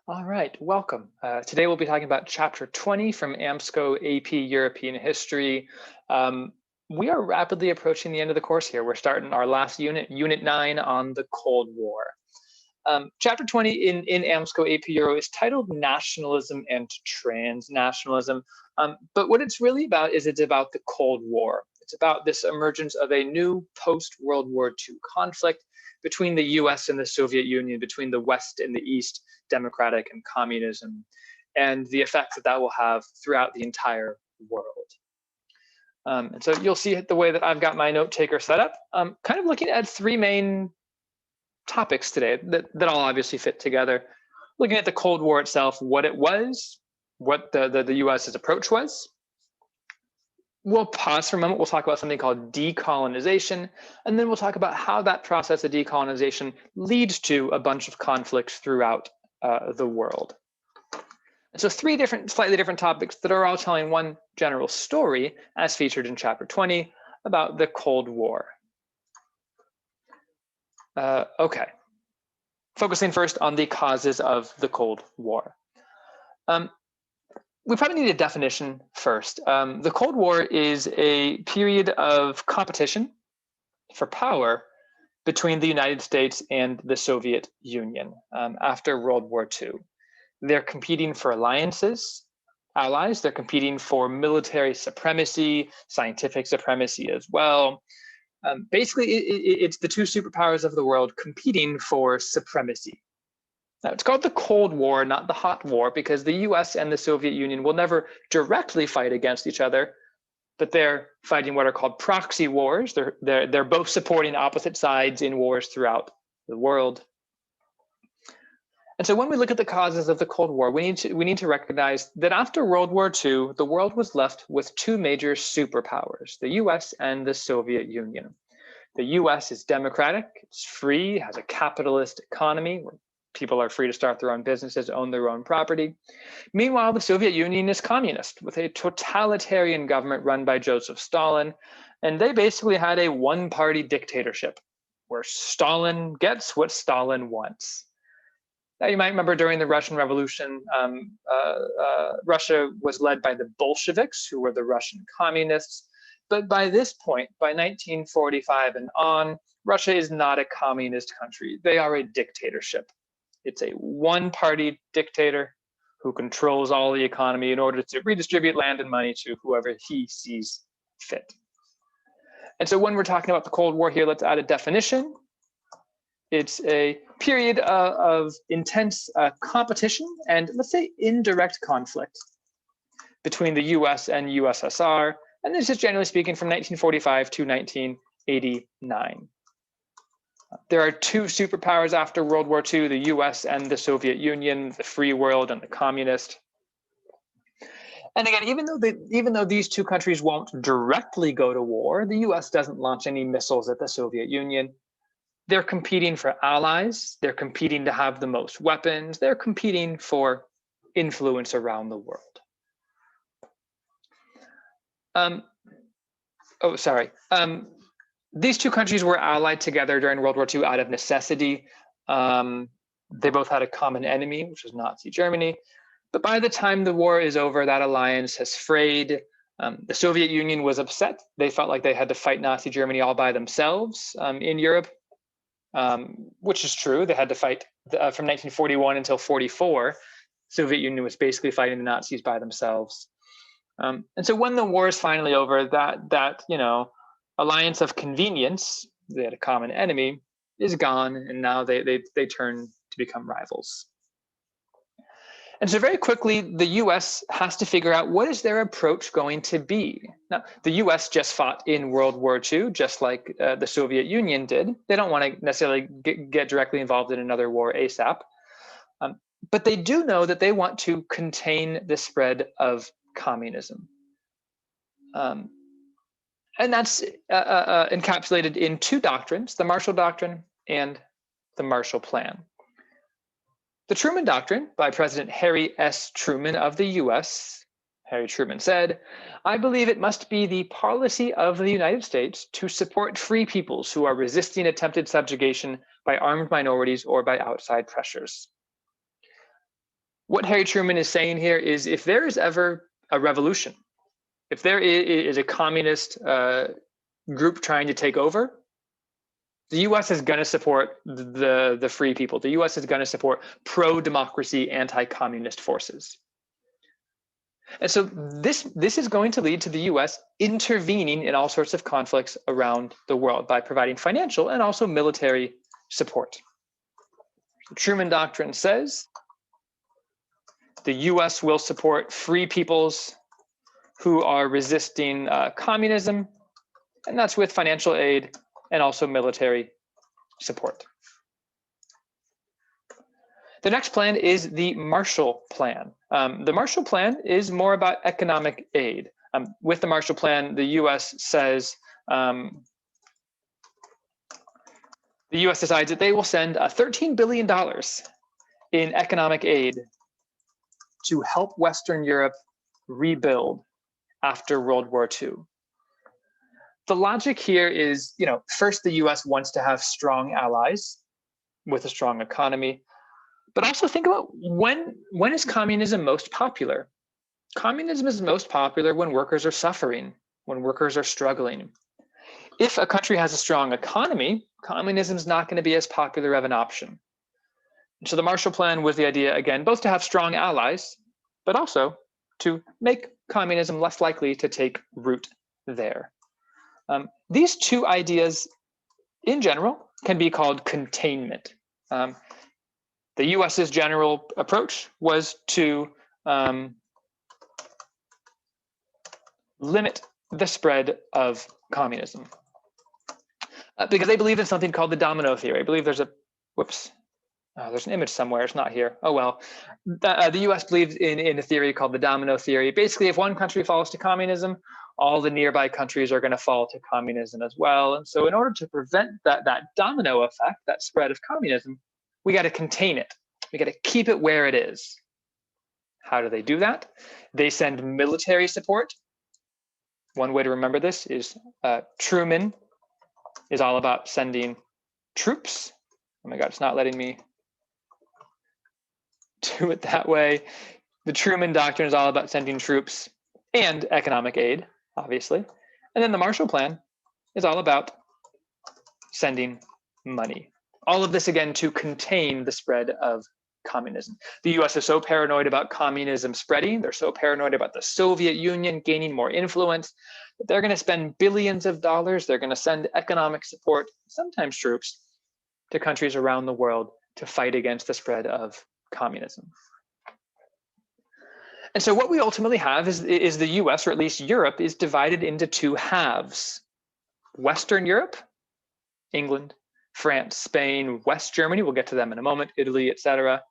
All right, welcome. Today we'll be talking about Chapter 20 from AMSCO AP European History. Um, we are rapidly approaching the end of the course here. We're starting our last unit, Unit 9 on the Cold War. Chapter 20 in AMSCO AP Euro is titled Nationalism and Transnationalism. But what it's really about is it's about the Cold War. It's about this emergence of a new post-World War II conflict between the US and the Soviet Union, between the West and the East, democratic and communism, and the effects that that will have throughout the entire world. And so you'll see the way that I've got my note taker set up, kind of looking at three main topics today that all obviously fit together. Looking at the Cold War itself, what it was, what the US's approach was. We'll pause for a moment. We'll talk about something called decolonization, and then we'll talk about how that process of decolonization leads to a bunch of conflicts throughout the world. So three slightly different topics that are all telling one general story, as featured in Chapter 20, about the Cold War. Okay, focusing first on the causes of the Cold War. We probably need a definition first. The Cold War is a period of competition for power between the United States and the Soviet Union after World War II. They're competing for alliances, allies. They're competing for military supremacy, scientific supremacy as well. Basically, it's the two superpowers of the world competing for supremacy. Now, it's called the Cold War, not the Hot War, because the US and the Soviet Union will never directly fight against each other, but they're fighting what are called proxy wars. They're both supporting opposite sides in wars throughout the world. And so when we look at the causes of the Cold War, we need to recognize that after World War II, the world was left with two major superpowers, the US and the Soviet Union. The US is democratic, it's free, has a capitalist economy where people are free to start their own businesses, own their own property. Meanwhile, the Soviet Union is communist with a totalitarian government run by Joseph Stalin. And they basically had a one-party dictatorship where Stalin gets what Stalin wants. Now, you might remember during the Russian Revolution, Russia was led by the Bolsheviks, who were the Russian communists. But by this point, by 1945 and on, Russia is not a communist country. They are a dictatorship. It's a one-party dictator who controls all the economy in order to redistribute land and money to whoever he sees fit. And so when we're talking about the Cold War here, let's add a definition. It's a period of intense competition and, let's say, indirect conflict between the US and USSR. And this is generally speaking from 1945 to 1989. There are two superpowers after World War II, the US and the Soviet Union, the free world and the communist. And again, even though these two countries won't directly go to war, the US doesn't launch any missiles at the Soviet Union. They're competing for allies. They're competing to have the most weapons. They're competing for influence around the world. These two countries were allied together during World War II out of necessity. They both had a common enemy, which was Nazi Germany. But by the time the war is over, that alliance has frayed. The Soviet Union was upset. They felt like they had to fight Nazi Germany all by themselves in Europe, which is true. They had to fight from 1941 until 1944. Soviet Union was basically fighting the Nazis by themselves. And so when the war is finally over, that alliance of convenience, they had a common enemy, is gone, and now they turn to become rivals. And so very quickly, the US has to figure out what is their approach going to be. Now, the US just fought in World War II, just like the Soviet Union did. They don't want to necessarily get directly involved in another war ASAP. But they do know that they want to contain the spread of communism. And that's encapsulated in two doctrines, the Marshall Doctrine and the Marshall Plan. The Truman Doctrine by President Harry S. Truman of the US, Harry Truman said, "I believe it must be the policy of the United States to support free peoples who are resisting attempted subjugation by armed minorities or by outside pressures." What Harry Truman is saying here is if there is ever a revolution, if there is a communist group trying to take over, the US is going to support the free people. The US is going to support pro-democracy, anti-communist forces. And so this is going to lead to the US intervening in all sorts of conflicts around the world by providing financial and also military support. The Truman Doctrine says the US will support free peoples who are resisting communism, and that's with financial aid and also military support. The next plan is the Marshall Plan. The Marshall Plan is more about economic aid. With the Marshall Plan, the US says, the US decides that they will send $13 billion in economic aid to help Western Europe rebuild after World War II. The logic here is, first the US wants to have strong allies with a strong economy, but also think about when is communism most popular? Communism is most popular when workers are suffering, when workers are struggling. If a country has a strong economy, communism is not going to be as popular of an option. So the Marshall Plan was the idea, again, both to have strong allies, but also to make communism less likely to take root there. These two ideas, in general, can be called containment. The US's general approach was to limit the spread of communism because they believe in something called the domino theory. I believe there's a, there's an image somewhere, it's not here. Oh well. The US believes in a theory called the domino theory. Basically, if one country falls to communism, all the nearby countries are going to fall to communism as well. And so in order to prevent that domino effect, that spread of communism, we got to contain it. We got to keep it where it is. How do they do that? They send military support. One way to remember this is Truman is all about sending troops. Oh my God, it's not letting me do it that way. The Truman Doctrine is all about sending troops and economic aid, obviously. And then the Marshall Plan is all about sending money. All of this, again, to contain the spread of communism. The US is so paranoid about communism spreading, they're so paranoid about the Soviet Union gaining more influence, that they're going to spend billions of dollars, they're going to send economic support, sometimes troops, to countries around the world to fight against the spread of communism. And so what we ultimately have is the US, or at least Europe, is divided into two halves. Western Europe, England, France, Spain, West Germany, we'll get to them in a moment, Italy, etc.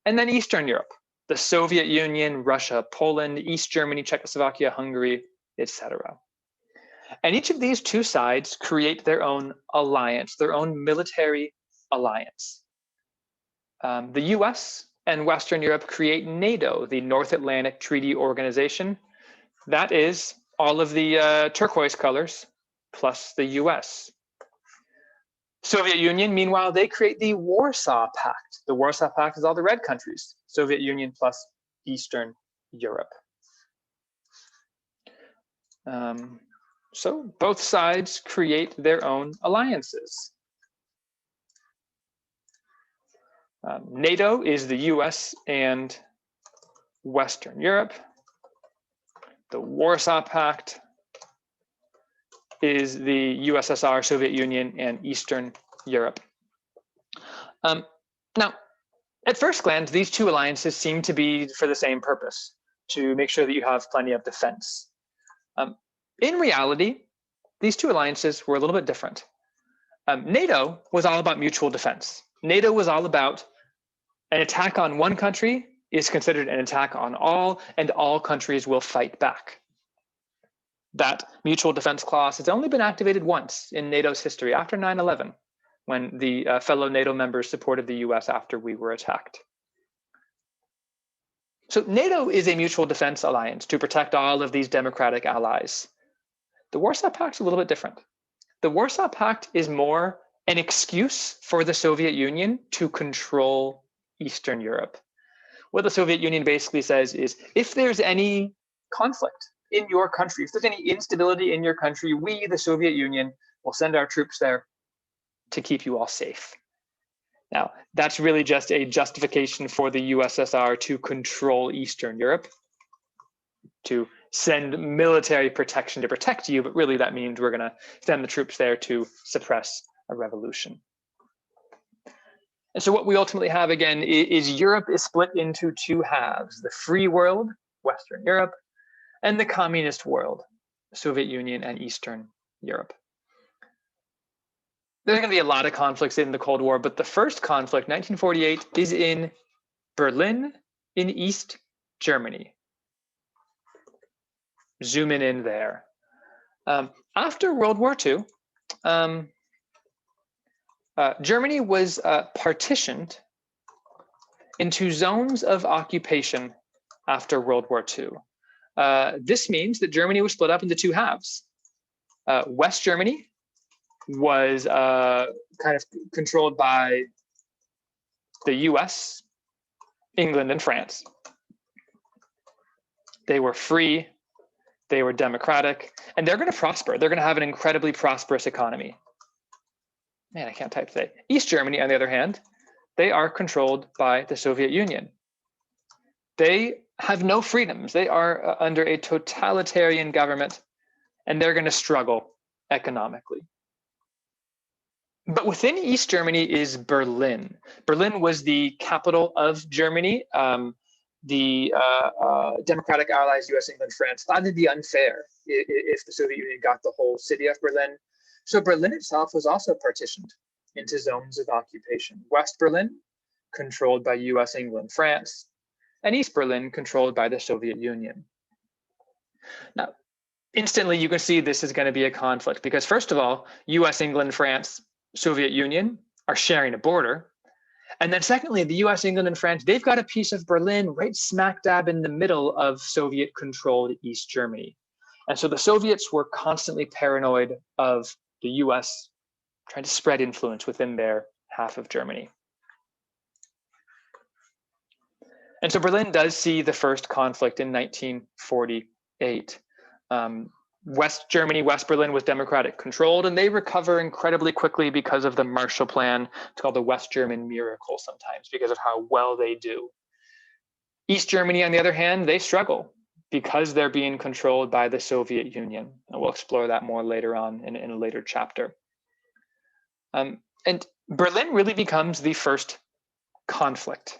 And then Eastern Europe, the Soviet Union, Russia, Poland, East Germany, Czechoslovakia, Hungary, etc. And each of these two sides create their own alliance, their own military alliance. The US and Western Europe create NATO, the North Atlantic Treaty Organization. That is all of the turquoise colors plus the US. Soviet Union, meanwhile, they create the Warsaw Pact. The Warsaw Pact is all the red countries, Soviet Union plus Eastern Europe. So both sides create their own alliances. NATO is the US and Western Europe. The Warsaw Pact is the USSR, Soviet Union, and Eastern Europe. Now, at first glance, these two alliances seem to be for the same purpose, to make sure that you have plenty of defense. In reality, these two alliances were a little bit different. NATO was all about mutual defense. NATO was all about an attack on one country is considered an attack on all, and all countries will fight back. That mutual defense clause has only been activated once in NATO's history, after 9/11, when the fellow NATO members supported the US after we were attacked. So NATO is a mutual defense alliance to protect all of these democratic allies. The Warsaw Pact is a little bit different. The Warsaw Pact is more an excuse for the Soviet Union to control Eastern Europe. What the Soviet Union basically says is, if there's any conflict in your country, if there's any instability in your country, we, the Soviet Union, will send our troops there to keep you all safe. Now, that's really just a justification for the USSR to control Eastern Europe, to send military protection to protect you, but really that means we're going to send the troops there to suppress a revolution. And so what we ultimately have, again, is Europe is split into two halves: the free world, Western Europe, and the communist world, Soviet Union and Eastern Europe. There's going to be a lot of conflicts in the Cold War, but the first conflict, 1948, is in Berlin in East Germany. Zooming in there. After World War II, Germany was partitioned into zones of occupation after World War II. This means that Germany was split up into two halves. West Germany was kind of controlled by the US, England, and France. They were free, they were democratic, and they're going to prosper. They're going to have an incredibly prosperous economy. Man, I can't type today. East Germany, on the other hand, they are controlled by the Soviet Union. They have no freedoms. They are under a totalitarian government, and they're going to struggle economically. But within East Germany is Berlin. Berlin was the capital of Germany. The Democratic Allies, US, England, France, thought it'd be unfair if the Soviet Union got the whole city of Berlin. So Berlin itself was also partitioned into zones of occupation. West Berlin, controlled by US, England, France, and East Berlin, controlled by the Soviet Union. Now, instantly you can see this is going to be a conflict because, first of all, US, England, France, Soviet Union are sharing a border. And then secondly, the US, England, and France, they've got a piece of Berlin right smack dab in the middle of Soviet-controlled East Germany. And so the Soviets were constantly paranoid of the US trying to spread influence within their half of Germany. And so Berlin does see the first conflict in 1948. West Germany, West Berlin was democratic controlled, and they recover incredibly quickly because of the Marshall Plan. It's called the West German miracle sometimes because of how well they do. East Germany, on the other hand, they struggle because they're being controlled by the Soviet Union. And we'll explore that more later on in a later chapter. And Berlin really becomes the first conflict.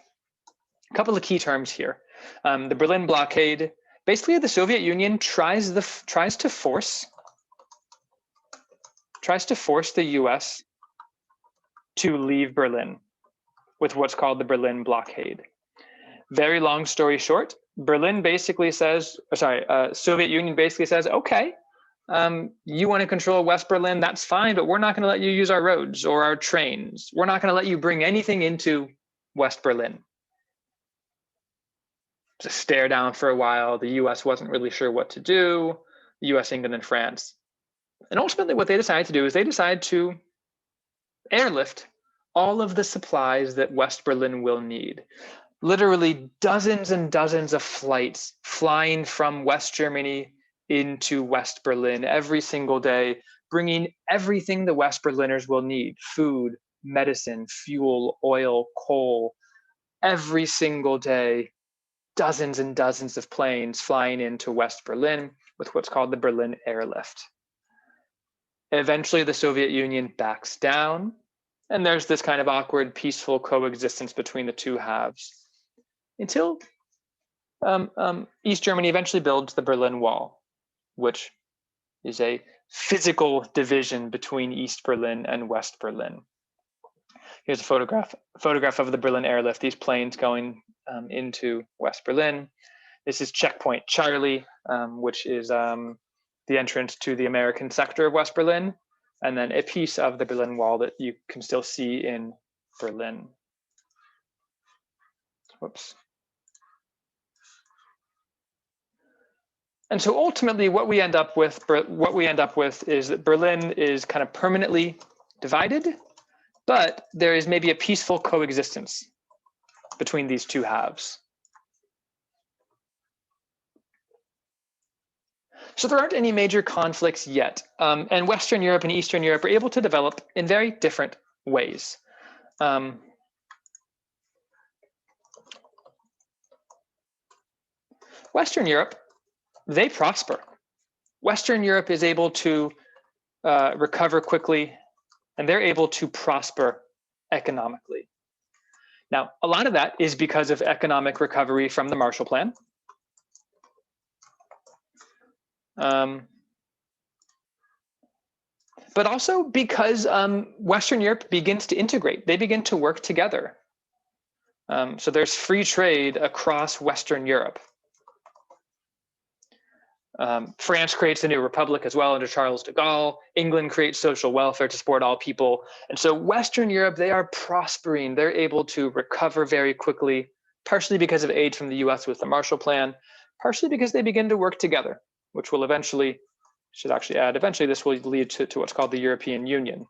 A couple of key terms here. The Berlin blockade. Basically, the Soviet Union tries to force the US to leave Berlin with what's called the Berlin blockade. Very long story short, Berlin basically says, Soviet Union basically says, okay, you want to control West Berlin, that's fine, but we're not going to let you use our roads or our trains. We're not going to let you bring anything into West Berlin. Just stare down for a while. The US wasn't really sure what to do, the US, England, and France. And ultimately what they decided to do is they decided to airlift all of the supplies that West Berlin will need. Literally dozens and dozens of flights flying from West Germany into West Berlin every single day, bringing everything the West Berliners will need: food, medicine, fuel, oil, coal, every single day. Dozens and dozens of planes flying into West Berlin with what's called the Berlin airlift. Eventually, the Soviet Union backs down, and there's this kind of awkward, peaceful coexistence between the two halves until East Germany eventually builds the Berlin Wall, which is a physical division between East Berlin and West Berlin. Here's a photograph of the Berlin airlift, these planes going into West Berlin. This is Checkpoint Charlie, which is the entrance to the American sector of West Berlin, and then a piece of the Berlin Wall that you can still see in Berlin. Whoops. And so ultimately what we end up with is that Berlin is kind of permanently divided, but there is maybe a peaceful coexistence between these two halves. So there aren't any major conflicts yet. And Western Europe and Eastern Europe are able to develop in very different ways. Western Europe, they prosper. Western Europe is able to recover quickly, and they're able to prosper economically. Now, a lot of that is because of economic recovery from the Marshall Plan. But also because Western Europe begins to integrate. They begin to work together. So there's free trade across Western Europe. France creates a new republic as well under Charles de Gaulle. England creates social welfare to support all people. And so Western Europe, they are prospering. They're able to recover very quickly, partially because of aid from the US with the Marshall Plan, partially because they begin to work together, which will eventually, should actually add, eventually this will lead to what's called the European Union,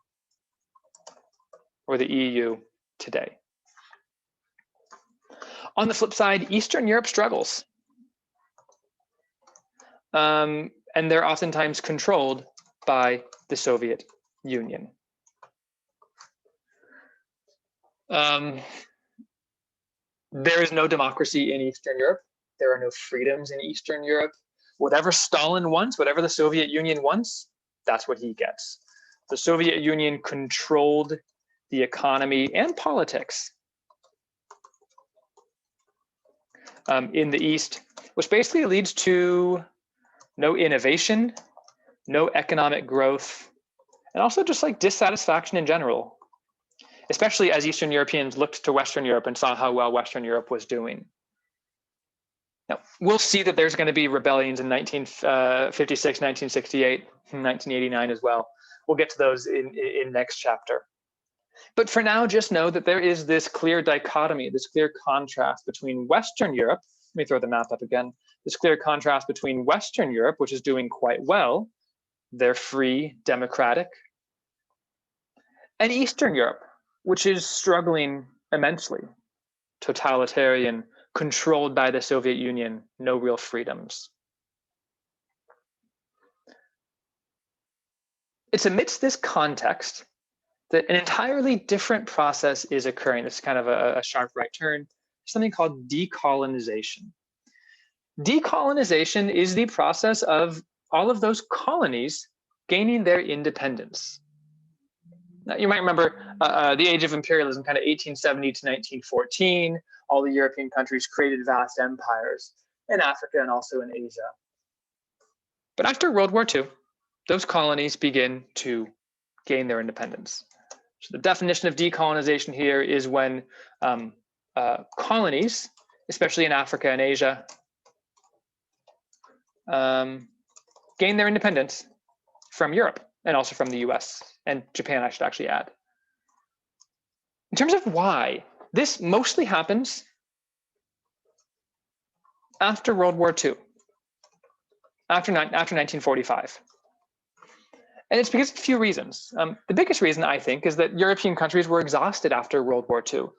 or the EU today. On the flip side, Eastern Europe struggles. And they're oftentimes controlled by the Soviet Union. There is no democracy in Eastern Europe. There are no freedoms in Eastern Europe. Whatever Stalin wants, whatever the Soviet Union wants, that's what he gets. The Soviet Union controlled the economy and politics in the East, which basically leads to no innovation, no economic growth, and also just like dissatisfaction in general, especially as Eastern Europeans looked to Western Europe and saw how well Western Europe was doing. Now, we'll see that there's going to be rebellions in 1956, 1968, 1989 as well. We'll get to those in next chapter. But for now, just know that there is this clear dichotomy, this clear contrast between Western Europe. Let me throw the map up again. This clear contrast between Western Europe, which is doing quite well, they're free, democratic, and Eastern Europe, which is struggling immensely, totalitarian, controlled by the Soviet Union, no real freedoms. It's amidst this context that an entirely different process is occurring. This is kind of a sharp right turn, something called decolonization. Decolonization is the process of all of those colonies gaining their independence. Now, you might remember the age of imperialism, kind of 1870 to 1914. All the European countries created vast empires in Africa and also in Asia. But after World War II, those colonies begin to gain their independence. So the definition of decolonization here is when colonies, especially in Africa and Asia, gain their independence from Europe and also from the US and Japan, I should actually add. In terms of why, this mostly happens after World War II, after 1945. And it's because of a few reasons. The biggest reason, I think, is that European countries were exhausted after World War II.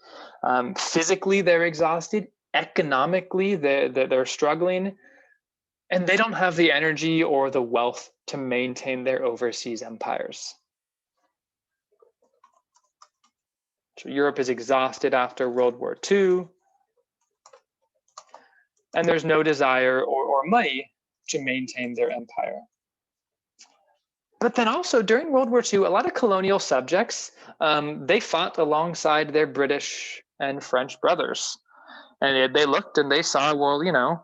Physically, they're exhausted. Economically, they're struggling. And they don't have the energy or the wealth to maintain their overseas empires. So Europe is exhausted after World War II. And there's no desire or money to maintain their empire. But then also during World War II, a lot of colonial subjects, they fought alongside their British and French brothers. And they looked and they saw, well, you know,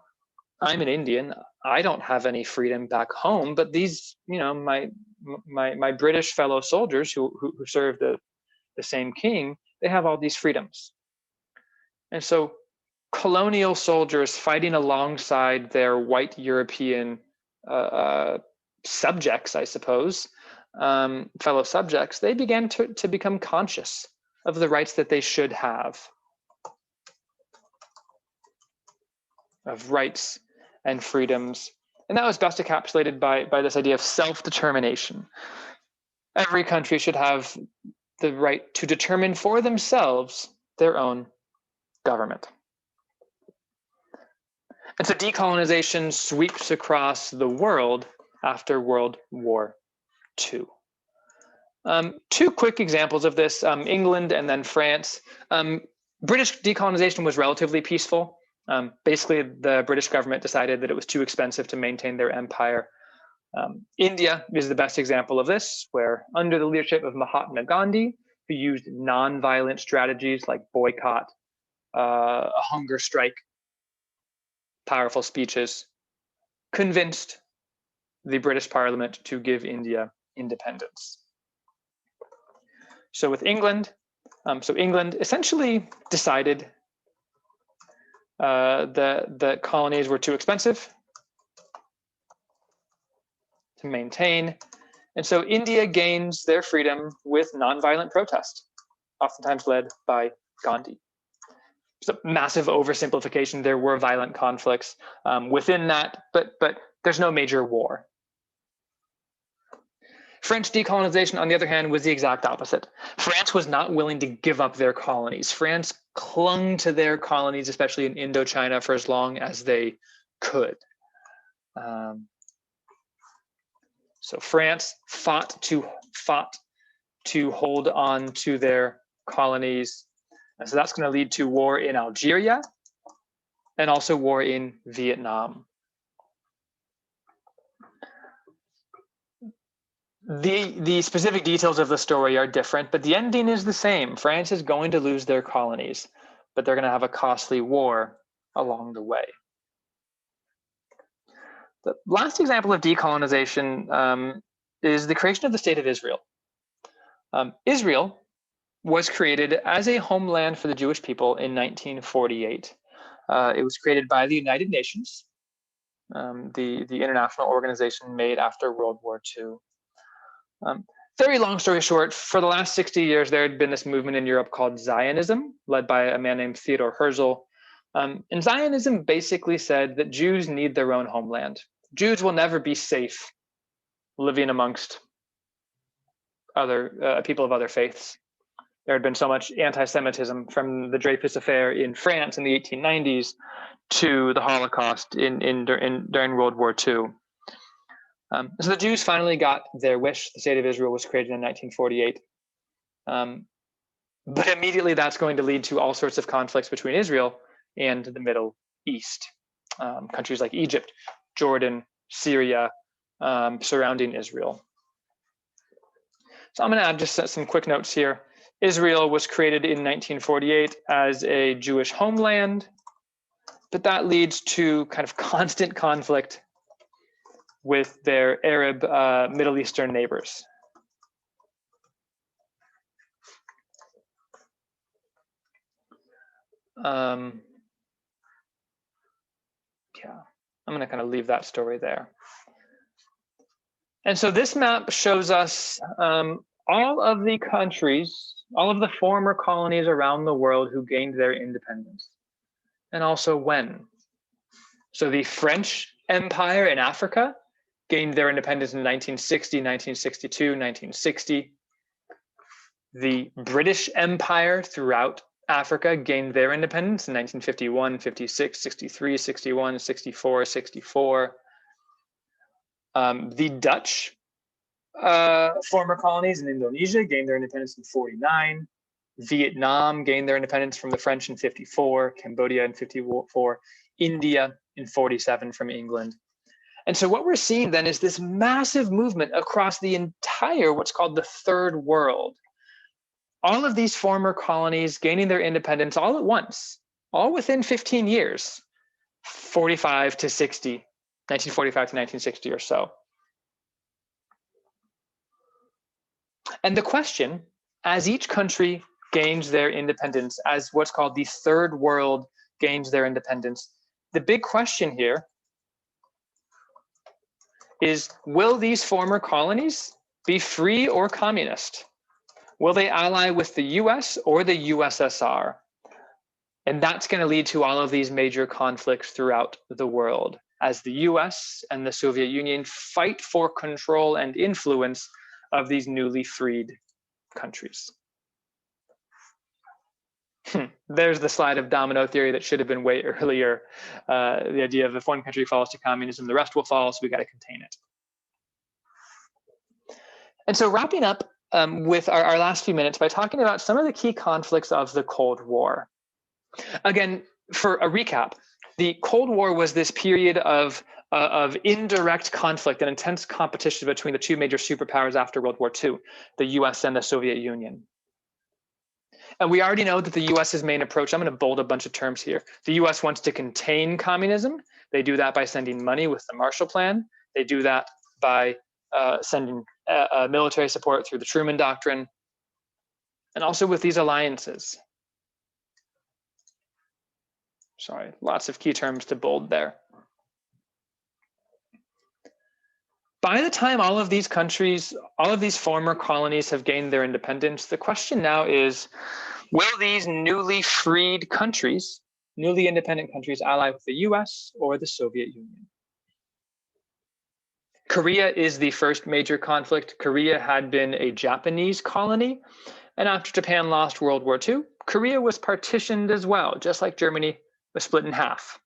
I'm an Indian. I don't have any freedom back home, but these, you know, my British fellow soldiers who served the same king, they have all these freedoms. And so colonial soldiers fighting alongside their white European subjects, I suppose, fellow subjects, they began to become conscious of the rights that they should have, of rights and freedoms. And that was best encapsulated by this idea of self-determination. Every country should have the right to determine for themselves their own government. And so decolonization sweeps across the world after World War II. Two quick examples of this, England and then France. British decolonization was relatively peaceful. Basically, the British government decided that it was too expensive to maintain their empire. India is the best example of this, where under the leadership of Mahatma Gandhi, who used non-violent strategies like boycott, a hunger strike, powerful speeches, convinced the British Parliament to give India independence. So with England, England essentially decided that colonies were too expensive to maintain. And so India gains their freedom with nonviolent protest, oftentimes led by Gandhi. It's a massive oversimplification. There were violent conflicts within that, but there's no major war. French decolonization, on the other hand, was the exact opposite. France was not willing to give up their colonies. France clung to their colonies, especially in Indochina, for as long as they could. So France fought to hold on to their colonies. And so that's going to lead to war in Algeria and also war in Vietnam. The specific details of the story are different, but the ending is the same. France is going to lose their colonies, but they're going to have a costly war along the way. The last example of decolonization is the creation of the State of Israel. Israel was created as a homeland for the Jewish people in 1948. It was created by the United Nations, the international organization made after World War II. Very long story short, for the last 60 years, there had been this movement in Europe called Zionism, led by a man named Theodor Herzl. And Zionism basically said that Jews need their own homeland. Jews will never be safe living amongst other people of other faiths. There had been so much anti-Semitism from the Dreyfus Affair in France in the 1890s to the Holocaust during World War II. So the Jews finally got their wish. The State of Israel was created in 1948. But immediately that's going to lead to all sorts of conflicts between Israel and the Middle East. Countries like Egypt, Jordan, Syria, surrounding Israel. So I'm going to add just some quick notes here. Israel was created in 1948 as a Jewish homeland, but that leads to kind of constant conflict with their Arab Middle Eastern neighbors. Yeah, I'm going to kind of leave that story there. And so this map shows us all of the countries, all of the former colonies around the world who gained their independence, and also when. So the French Empire in Africa gained their independence in 1960, 1962, 1960. The British Empire throughout Africa gained their independence in 1951, 56, 63, 61, 64, 64. The Dutch former colonies in Indonesia gained their independence in 49. Vietnam gained their independence from the French in 54, Cambodia in 54, India in 47 from England. And so what we're seeing then is this massive movement across the entire, what's called the Third World. All of these former colonies gaining their independence all at once, all within 15 years, 45 to 60, 1945 to 1960 or so. And the question, as each country gains their independence, as what's called the Third World gains their independence, the big question here is, will these former colonies be free or communist? Will they ally with the US or the USSR? And that's going to lead to all of these major conflicts throughout the world as the US and the Soviet Union fight for control and influence of these newly freed countries. There's the slide of domino theory that should have been way earlier. The idea of if one country falls to communism, the rest will fall, so we got to contain it. And so wrapping up with our last few minutes by talking about some of the key conflicts of the Cold War. Again, for a recap, the Cold War was this period of indirect conflict and intense competition between the two major superpowers after World War II, the US and the Soviet Union. And we already know that the US's main approach, I'm going to bold a bunch of terms here. The US wants to contain communism. They do that by sending money with the Marshall Plan. They do that by sending military support through the Truman Doctrine, and also with these alliances. Sorry, lots of key terms to bold there. By the time all of these countries, all of these former colonies have gained their independence, the question now is, will these newly freed countries, newly independent countries, ally with the US or the Soviet Union? Korea is the first major conflict. Korea had been a Japanese colony, and after Japan lost World War II, Korea was partitioned as well, just like Germany was split in half.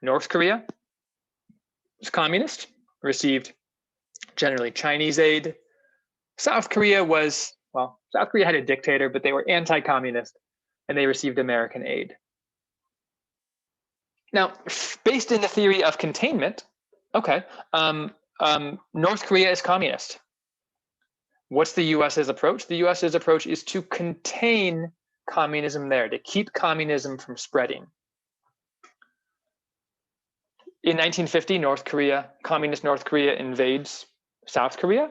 North Korea was communist, received generally Chinese aid. South Korea was, well, South Korea had a dictator, but they were anti-communist, and they received American aid. Now, based in the theory of containment, okay, North Korea is communist. What's the US's approach? The US's approach is to contain communism there, to keep communism from spreading. In 1950, North Korea, communist North Korea invades South Korea,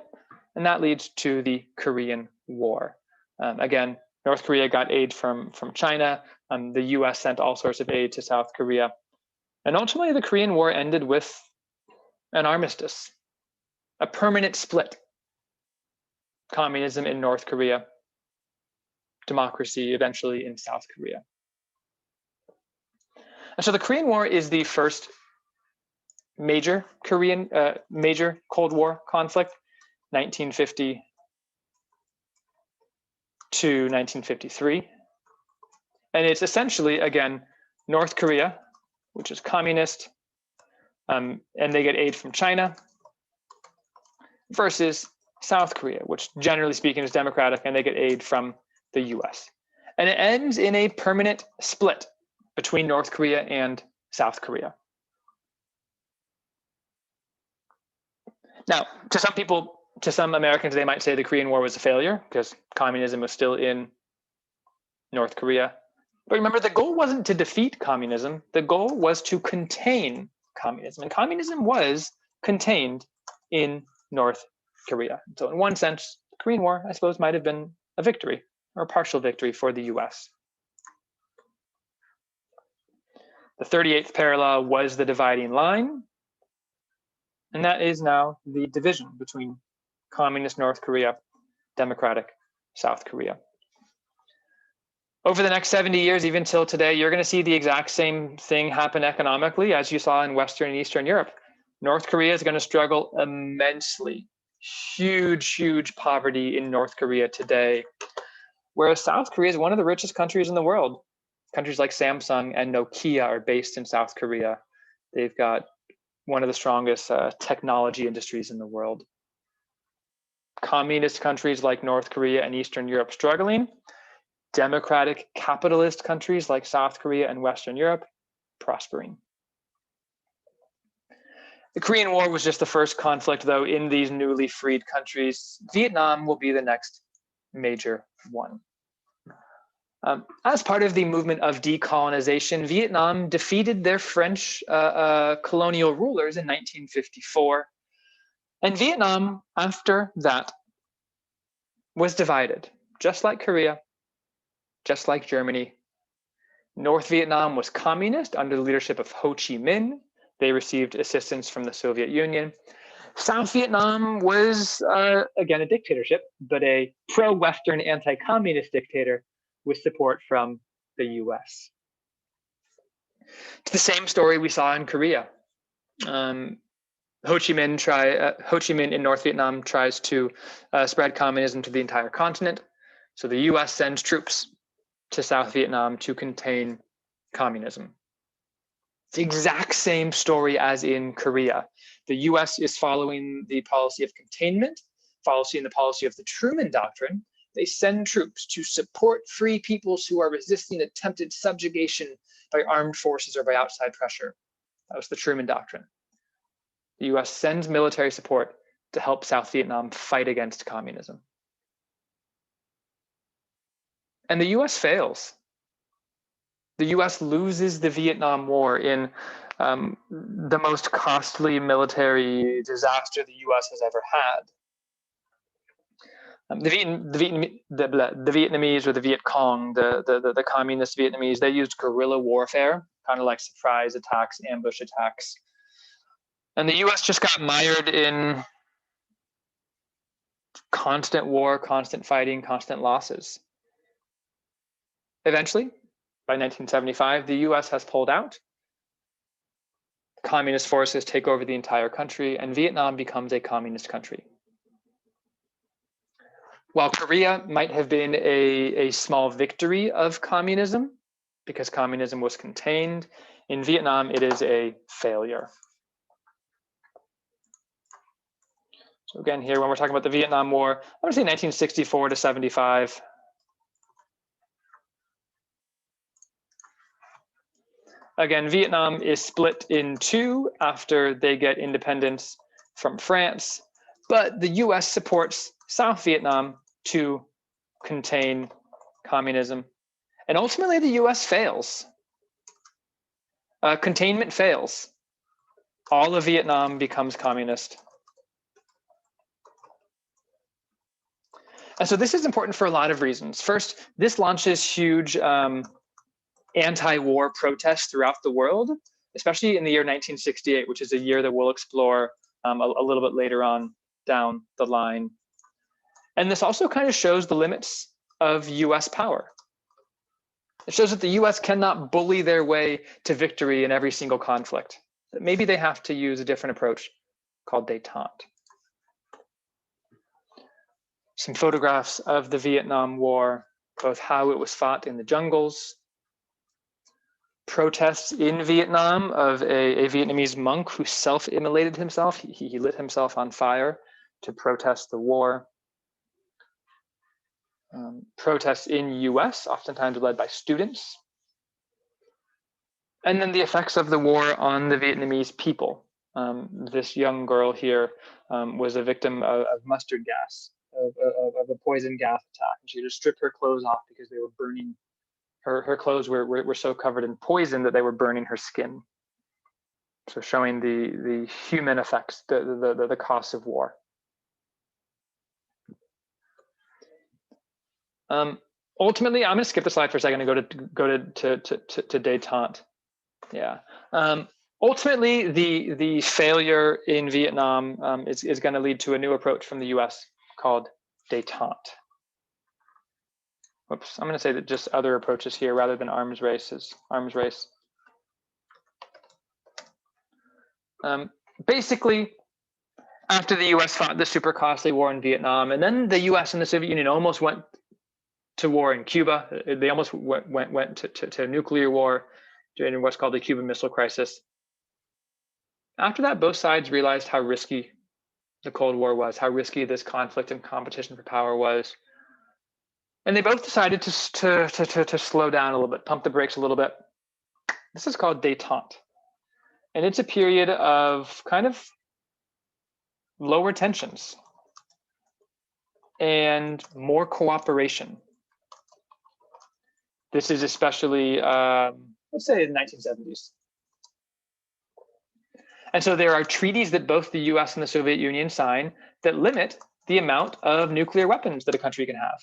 and that leads to the Korean War. Again, North Korea got aid from China. The US sent all sorts of aid to South Korea. And ultimately, the Korean War ended with an armistice, a permanent split. Communism in North Korea, democracy eventually in South Korea. And so the Korean War is the first major Cold War conflict, 1950 to 1953. And it's essentially, again, North Korea, which is communist, and they get aid from China, versus South Korea, which generally speaking is democratic, and they get aid from the US. And it ends in a permanent split between North Korea and South Korea. Now, to some people, to some Americans, they might say the Korean War was a failure because communism was still in North Korea. But remember, the goal wasn't to defeat communism. The goal was to contain communism. And communism was contained in North Korea. So in one sense, the Korean War, I suppose, might have been a victory or a partial victory for the US. The 38th parallel was the dividing line. And that is now the division between communist North Korea, democratic South Korea. Over the next 70 years, even till today, you're going to see the exact same thing happen economically as you saw in Western and Eastern Europe. North Korea is going to struggle immensely. Huge poverty in North Korea today, whereas South Korea is one of the richest countries in the world. Countries like Samsung and Nokia are based in South Korea. They've got one of the strongest technology industries in the world. Communist countries like North Korea and Eastern Europe struggling. Democratic capitalist countries like South Korea and Western Europe prospering. The Korean War was just the first conflict, though, in these newly freed countries. Vietnam will be the next major one. As part of the movement of decolonization, Vietnam defeated their French colonial rulers in 1954. And Vietnam, after that, was divided, just like Korea, just like Germany. North Vietnam was communist under the leadership of Ho Chi Minh. They received assistance from the Soviet Union. South Vietnam was, again, a dictatorship, but a pro-Western anti-communist dictator with support from the US. It's the same story we saw in Korea. Ho Chi Minh in North Vietnam tries to spread communism to the entire continent. So the US sends troops to South Vietnam to contain communism. It's the exact same story as in Korea. The US is following the policy of containment. policy and the policy of the Truman Doctrine, they send troops to support free peoples who are resisting attempted subjugation by armed forces or by outside pressure. That was the Truman Doctrine. The US sends military support to help South Vietnam fight against communism. And the US fails. The US loses the Vietnam War in the most costly military disaster the US has ever had. The Vietnamese, or the Viet Cong, the communist Vietnamese, they used guerrilla warfare, kind of like surprise attacks, ambush attacks. And the US just got mired in constant war, constant fighting, constant losses. Eventually, by 1975, the US has pulled out. Communist forces take over the entire country, and Vietnam becomes a communist country. While Korea might have been a small victory of communism, because communism was contained, in Vietnam it is a failure. So again, here, when we're talking about the Vietnam War, I want to say 1964 to 75. Again, Vietnam is split in two after they get independence from France, but the US supports South Vietnam to contain communism. And ultimately, the US fails. Containment fails. All of Vietnam becomes communist. And so this is important for a lot of reasons. First, this launches huge anti-war protests throughout the world, especially in the year 1968, which is a year that we'll explore a little bit later on down the line. And this also kind of shows the limits of US power. It shows that the US cannot bully their way to victory in every single conflict. That maybe they have to use a different approach called détente. Some photographs of the Vietnam War, both how it was fought in the jungles, protests in Vietnam of a Vietnamese monk who self-immolated himself. He lit himself on fire to protest the war. Protests in US, oftentimes led by students. And then the effects of the war on the Vietnamese people. This young girl here was a victim of mustard gas, of a poison gas attack. And she just stripped her clothes off because they were burning. Her clothes were so covered in poison that they were burning her skin. So showing the human effects, the costs of war. Ultimately, I'm going to skip the slide for a second and go to détente. Yeah. Ultimately, the failure in Vietnam is going to lead to a new approach from the US called détente. Whoops, I'm going to say that just other approaches here rather than arms race. Basically, after the US fought the super costly war in Vietnam, and then the US and the Soviet Union almost went to war in Cuba. They almost went to nuclear war during what's called the Cuban Missile Crisis. After that, both sides realized how risky the Cold War was, how risky this conflict and competition for power was. And they both decided to slow down a little bit, pump the brakes a little bit. This is called détente. And it's a period of kind of lower tensions and more cooperation. This is especially, let's say, in the 1970s. And so there are treaties that both the US and the Soviet Union sign that limit the amount of nuclear weapons that a country can have.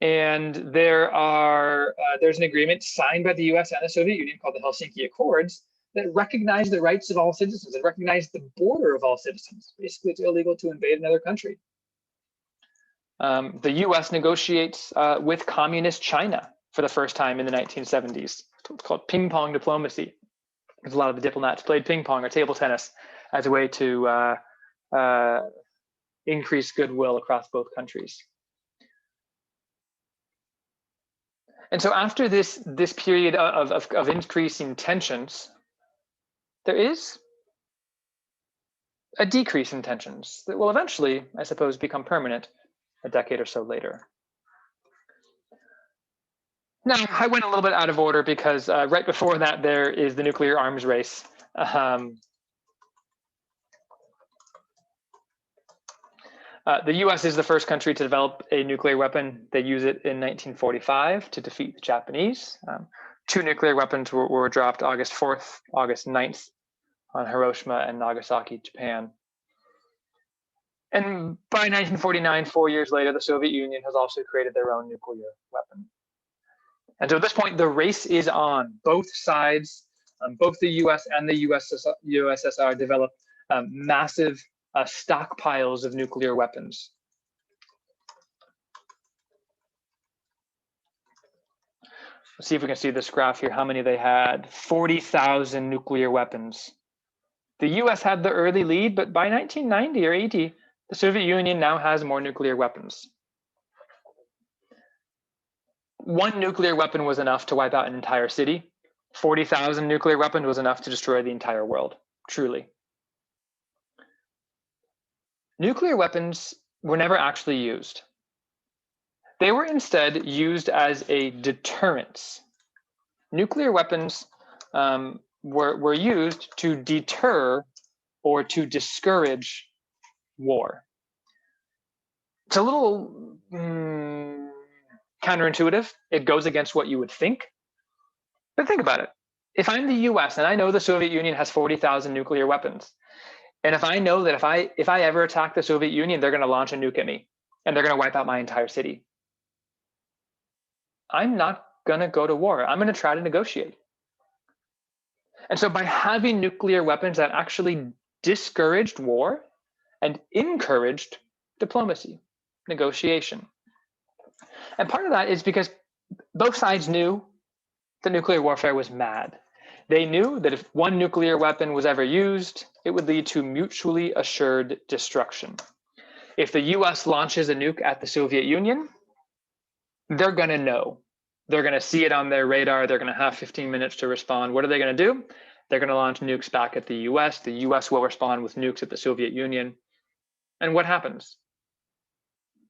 And there's an agreement signed by the US and the Soviet Union called the Helsinki Accords that recognize the rights of all citizens and recognize the border of all citizens. Basically, it's illegal to invade another country. The US negotiates with communist China for the first time in the 1970s. It's called ping pong diplomacy. Because a lot of the diplomats played ping pong or table tennis as a way to increase goodwill across both countries. And so after this period of increasing tensions, there is a decrease in tensions that will eventually, I suppose, become permanent a decade or so later. Now, I went a little bit out of order because right before that, there is the nuclear arms race. The US is the first country to develop a nuclear weapon. They use it in 1945 to defeat the Japanese. 2 nuclear weapons were dropped August 4th, August 9th on Hiroshima and Nagasaki, Japan. And by 1949, 4 years later, the Soviet Union has also created their own nuclear weapon. And so at this point, the race is on. Both sides, both the US and the USSR developed massive stockpiles of nuclear weapons. Let's see if we can see this graph here, how many they had. 40,000 nuclear weapons. The US had the early lead, but by 1990 or 80, the Soviet Union now has more nuclear weapons. 1 nuclear weapon was enough to wipe out an entire city. 40,000 nuclear weapons was enough to destroy the entire world, truly. Nuclear weapons were never actually used. They were instead used as a deterrence. Nuclear weapons were used to deter or to discourage war. It's a little counterintuitive. It goes against what you would think. But think about it. If I'm the US and I know the Soviet Union has 40,000 nuclear weapons, and if I know that if I ever attack the Soviet Union, they're going to launch a nuke at me and they're going to wipe out my entire city, I'm not going to go to war. I'm going to try to negotiate. And so by having nuclear weapons, that actually discouraged war and encouraged diplomacy, negotiation. And part of that is because both sides knew that nuclear warfare was mad. They knew that if 1 nuclear weapon was ever used, it would lead to mutually assured destruction. If the US launches a nuke at the Soviet Union, they're going to know. They're going to see it on their radar. They're going to have 15 minutes to respond. What are they going to do? They're going to launch nukes back at the US. The US will respond with nukes at the Soviet Union. And what happens?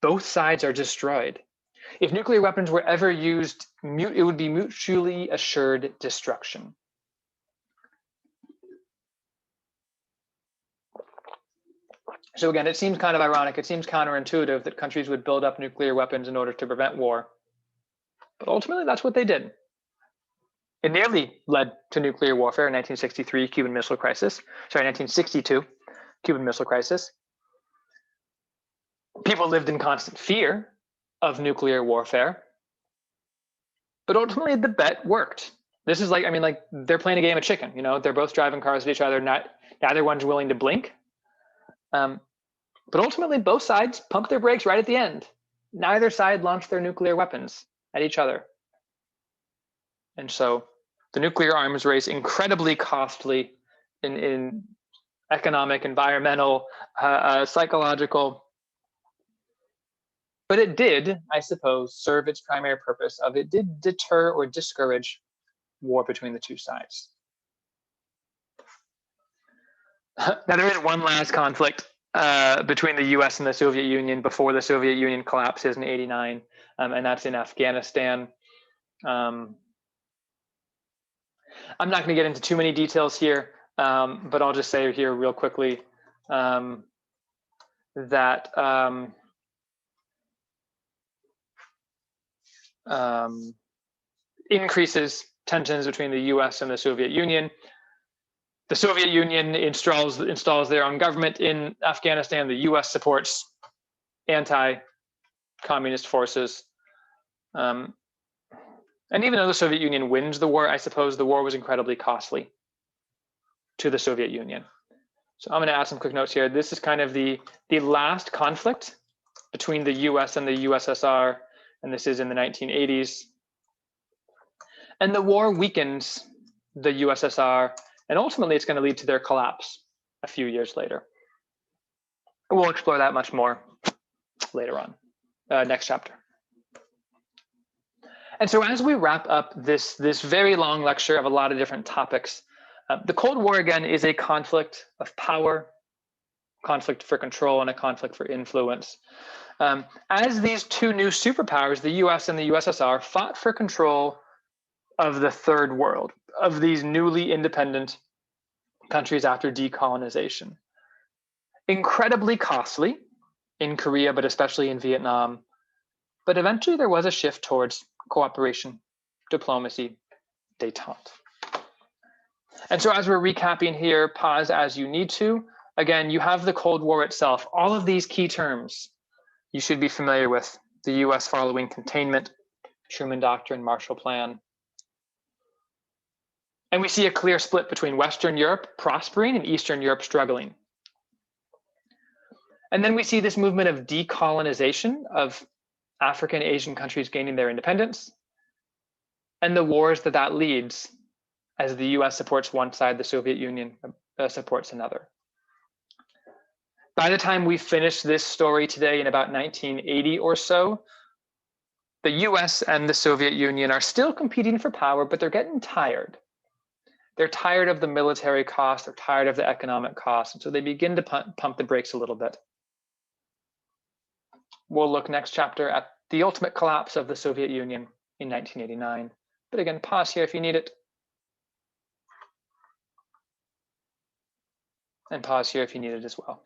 Both sides are destroyed. If nuclear weapons were ever used, it would be mutually assured destruction. So again, it seems kind of ironic. It seems counterintuitive that countries would build up nuclear weapons in order to prevent war. But ultimately, that's what they did. It nearly led to nuclear warfare in 1963, Cuban Missile Crisis. Sorry, 1962, Cuban Missile Crisis. People lived in constant fear of nuclear warfare. But ultimately, the bet worked. This is like, they're playing a game of chicken. They're both driving cars at each other. Neither one's willing to blink. But ultimately, both sides pumped their brakes right at the end. Neither side launched their nuclear weapons at each other. And so the nuclear arms race, incredibly costly in economic, environmental, psychological. But it did, I suppose, serve its primary purpose of it did deter or discourage war between the two sides. Now, there is one last conflict between the US and the Soviet Union before the Soviet Union collapses in '89, and that's in Afghanistan. I'm not going to get into too many details here, but I'll just say here real quickly that increases tensions between the US and the Soviet Union. The Soviet Union installs their own government in Afghanistan. The US supports anti-communist forces. And even though the Soviet Union wins the war, I suppose the war was incredibly costly to the Soviet Union. So I'm going to add some quick notes here. This is kind of the last conflict between the US and the USSR, and this is in the 1980s. And the war weakens the USSR, and ultimately it's going to lead to their collapse a few years later. We'll explore that much more later on, next chapter. And so as we wrap up this very long lecture of a lot of different topics, the Cold War, again, is a conflict of power conflict for control and a conflict for influence. As these two new superpowers, the US and the USSR, fought for control of the third world, of these newly independent countries after decolonization. Incredibly costly in Korea, but especially in Vietnam. But eventually there was a shift towards cooperation, diplomacy, détente. And so as we're recapping here, pause as you need to. Again, you have the Cold War itself. All of these key terms you should be familiar with. The US following containment, Truman Doctrine, Marshall Plan. And we see a clear split between Western Europe prospering and Eastern Europe struggling. And then we see this movement of decolonization of African, Asian countries gaining their independence, and the wars that leads as the US supports one side, the Soviet Union supports another. By the time we finish this story today in about 1980 or so, the US and the Soviet Union are still competing for power, but they're getting tired. They're tired of the military cost, they're tired of the economic cost, and so they begin to pump the brakes a little bit. We'll look next chapter at the ultimate collapse of the Soviet Union in 1989. But again, pause here if you need it. And pause here if you need it as well.